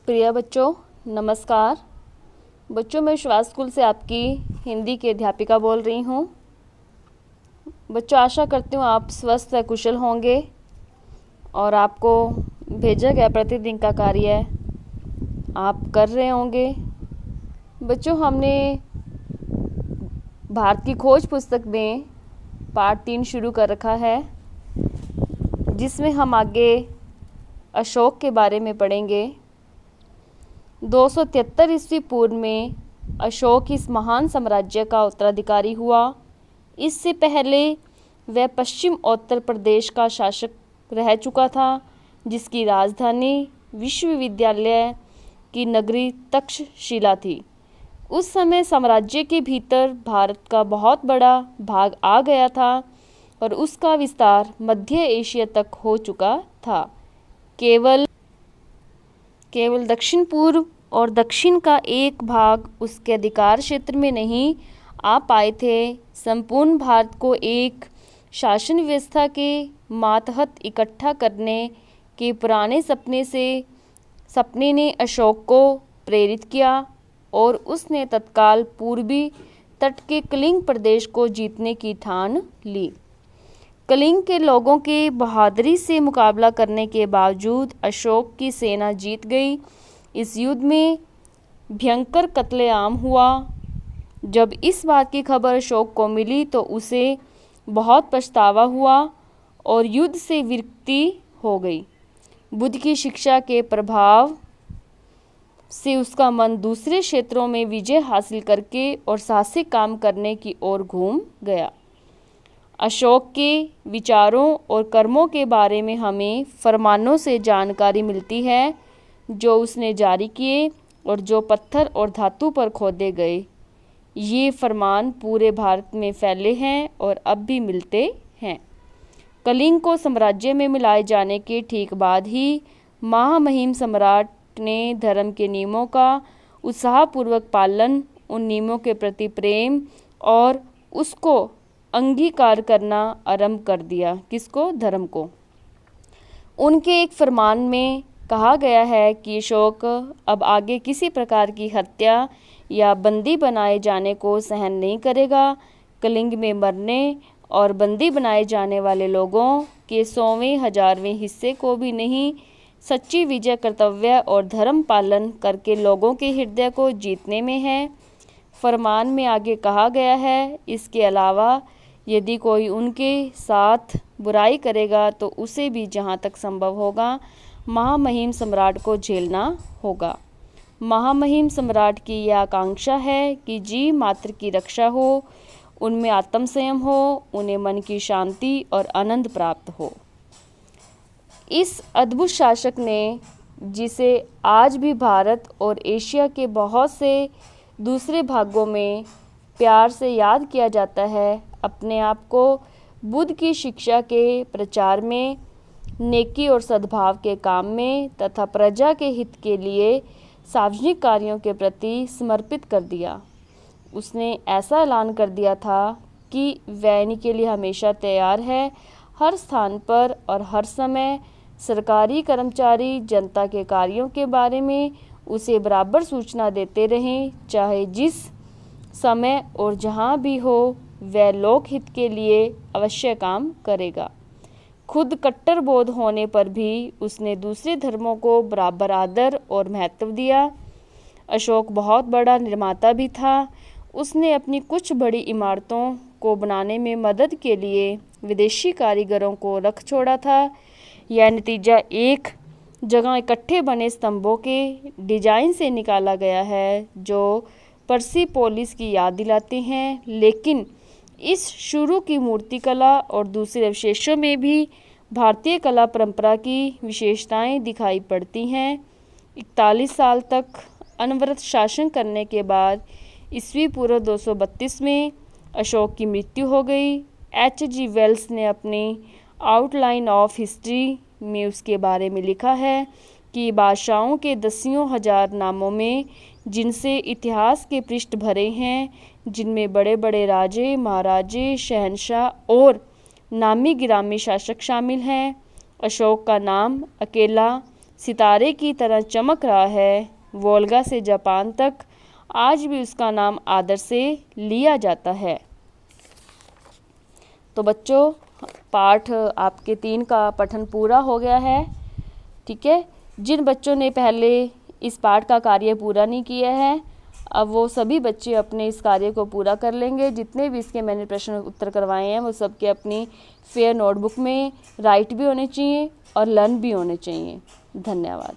प्रिय बच्चों, नमस्कार। बच्चों, मैं विश्वास स्कूल से आपकी हिंदी की अध्यापिका बोल रही हूँ। बच्चों, आशा करती हूँ आप स्वस्थ व कुशल होंगे और आपको भेजा गया प्रतिदिन का कार्य आप कर रहे होंगे। बच्चों, हमने भारत की खोज पुस्तक में पाठ 3 शुरू कर रखा है, जिसमें हम आगे अशोक के बारे में पढ़ेंगे। 273 ईस्वी पूर्व में अशोक इस महान साम्राज्य का उत्तराधिकारी हुआ। इससे पहले वह पश्चिम उत्तर प्रदेश का शासक रह चुका था, जिसकी राजधानी विश्वविद्यालय की नगरी तक्षशिला थी। उस समय साम्राज्य के भीतर भारत का बहुत बड़ा भाग आ गया था और उसका विस्तार मध्य एशिया तक हो चुका था। केवल दक्षिण पूर्व और दक्षिण का एक भाग उसके अधिकार क्षेत्र में नहीं आ पाए थे। संपूर्ण भारत को एक शासन व्यवस्था के मातहत इकट्ठा करने के पुराने सपने ने अशोक को प्रेरित किया और उसने तत्काल पूर्वी तट के कलिंग प्रदेश को जीतने की ठान ली। कलिंग के लोगों के बहादुरी से मुकाबला करने के बावजूद अशोक की सेना जीत गई। इस युद्ध में भयंकर कत्लेआम हुआ। जब इस बात की खबर अशोक को मिली तो उसे बहुत पछतावा हुआ और युद्ध से विरक्ति हो गई। बुद्ध की शिक्षा के प्रभाव से उसका मन दूसरे क्षेत्रों में विजय हासिल करके और साहसिक काम करने की ओर घूम गया। अशोक के विचारों और कर्मों के बारे में हमें फरमानों से जानकारी मिलती है, जो उसने जारी किए और जो पत्थर और धातु पर खोदे गए। ये फरमान पूरे भारत में फैले हैं और अब भी मिलते हैं। कलिंग को साम्राज्य में मिलाए जाने के ठीक बाद ही महामहिम सम्राट ने धर्म के नियमों का उत्साहपूर्वक पालन, उन नियमों के प्रति प्रेम और उसको अंगीकार करना आरंभ कर दिया। किसको? धर्म को। उनके एक फरमान में कहा गया है कि अशोक अब आगे किसी प्रकार की हत्या या बंदी बनाए जाने को सहन नहीं करेगा। कलिंग में मरने और बंदी बनाए जाने वाले लोगों के 100वें 1000वें हिस्से को भी नहीं, सच्ची विजय कर्तव्य और धर्म पालन करके लोगों के हृदय को जीतने में है। फरमान में आगे कहा गया है, इसके अलावा यदि कोई उनके साथ बुराई करेगा तो उसे भी जहाँ तक संभव होगा महामहिम सम्राट को झेलना होगा। महामहिम सम्राट की यह आकांक्षा है कि जीव मात्र की रक्षा हो, उनमें आत्म संयम हो, उन्हें मन की शांति और आनंद प्राप्त हो। इस अद्भुत शासक ने, जिसे आज भी भारत और एशिया के बहुत से दूसरे भागों में प्यार से याद किया जाता है, अपने आप को बुद्ध की शिक्षा के प्रचार में, नेकी और सद्भाव के काम में तथा प्रजा के हित के लिए सार्वजनिक कार्यों के प्रति समर्पित कर दिया। उसने ऐसा ऐलान कर दिया था कि वह इनके लिए हमेशा तैयार है। हर स्थान पर और हर समय सरकारी कर्मचारी जनता के कार्यों के बारे में उसे बराबर सूचना देते रहें, चाहे जिस समय और जहाँ भी हो, वह लोकहित के लिए अवश्य काम करेगा। खुद कट्टर बौद्ध होने पर भी उसने दूसरे धर्मों को बराबर आदर और महत्व दिया। अशोक बहुत बड़ा निर्माता भी था। उसने अपनी कुछ बड़ी इमारतों को बनाने में मदद के लिए विदेशी कारीगरों को रख छोड़ा था। यह नतीजा एक जगह इकट्ठे बने स्तंभों के डिजाइन से निकाला गया है, जो परसिपोलिस की याद दिलाते हैं। लेकिन इस शुरू की मूर्ति कला और दूसरे अवशेषों में भी भारतीय कला परंपरा की विशेषताएं दिखाई पड़ती हैं। 41 साल तक अनवरत शासन करने के बाद ईस्वी पूर्व 232 में अशोक की मृत्यु हो गई। H.G. वेल्स ने अपनी आउटलाइन ऑफ हिस्ट्री में उसके बारे में लिखा है कि बादशाहों के दसियों हजार नामों में, जिनसे इतिहास के पृष्ठ भरे हैं, जिनमें बड़े बड़े राजे, महाराजे, शहंशाह और नामी गिरामी शासक शामिल हैं, अशोक का नाम अकेला सितारे की तरह चमक रहा है, वोल्गा से जापान तक आज भी उसका नाम आदर से लिया जाता है। तो बच्चों, पाठ आपके 3 का पठन पूरा हो गया है। ठीक है, जिन बच्चों ने पहले इस पाठ का कार्य पूरा नहीं किया है, अब वो सभी बच्चे अपने इस कार्य को पूरा कर लेंगे। जितने भी इसके मैंने प्रश्न उत्तर करवाए हैं वो सबके अपनी फेयर नोटबुक में राइट भी होने चाहिए और लर्न भी होने चाहिए। धन्यवाद।